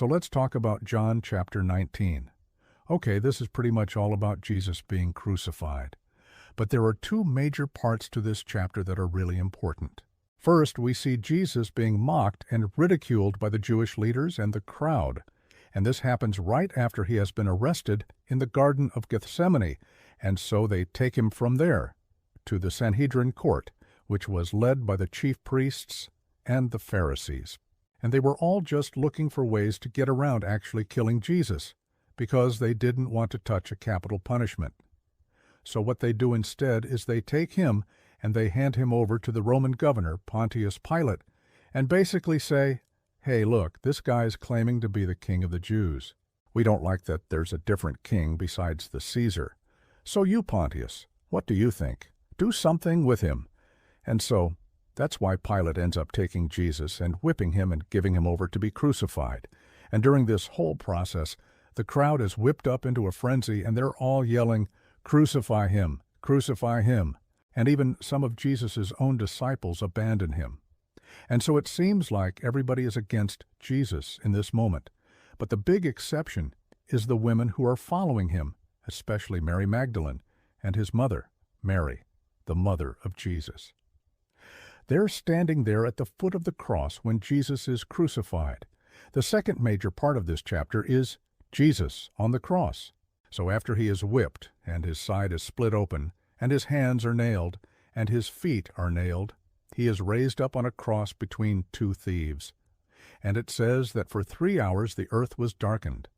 So let's talk about John chapter 19. Okay, this is pretty much all about Jesus being crucified. But there are two major parts to this chapter that are really important. First, we see Jesus being mocked and ridiculed by the Jewish leaders and the crowd. And this happens right after he has been arrested in the Garden of Gethsemane, and so they take him from there to the Sanhedrin court, which was led by the chief priests and the Pharisees. And they were all just looking for ways to get around actually killing Jesus, because they didn't want to touch a capital punishment. So what they do instead is they take him and they hand him over to the Roman governor, Pontius Pilate, and basically say, "Hey, look, this guy's claiming to be the king of the Jews. We don't like that there's a different king besides the Caesar. So you, Pontius, what do you think? Do something with him." And so that's why Pilate ends up taking Jesus and whipping him and giving him over to be crucified. And during this whole process, the crowd is whipped up into a frenzy and they're all yelling, "Crucify him! Crucify him!" And even some of Jesus' own disciples abandon him. And so it seems like everybody is against Jesus in this moment. But the big exception is the women who are following him, especially Mary Magdalene and his mother, Mary, the mother of Jesus. They're standing there at the foot of the cross when Jesus is crucified. The second major part of this chapter is Jesus on the cross. So after he is whipped, and his side is split open, and his hands are nailed, and his feet are nailed, he is raised up on a cross between two thieves. And it says that for 3 hours the earth was darkened.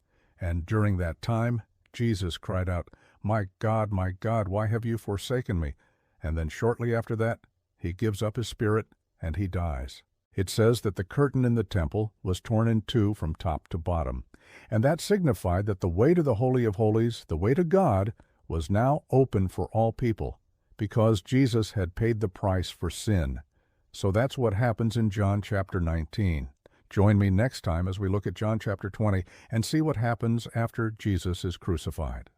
And during that time, Jesus cried out, my God, why have you forsaken me?" And then shortly after that, he gives up his spirit and he dies. It says that the curtain in the temple was torn in two from top to bottom. And that signified that the way to the Holy of Holies, the way to God, was now open for all people, because Jesus had paid the price for sin. So that's what happens in John chapter 19. Join me next time as we look at John chapter 20 and see what happens after Jesus is crucified.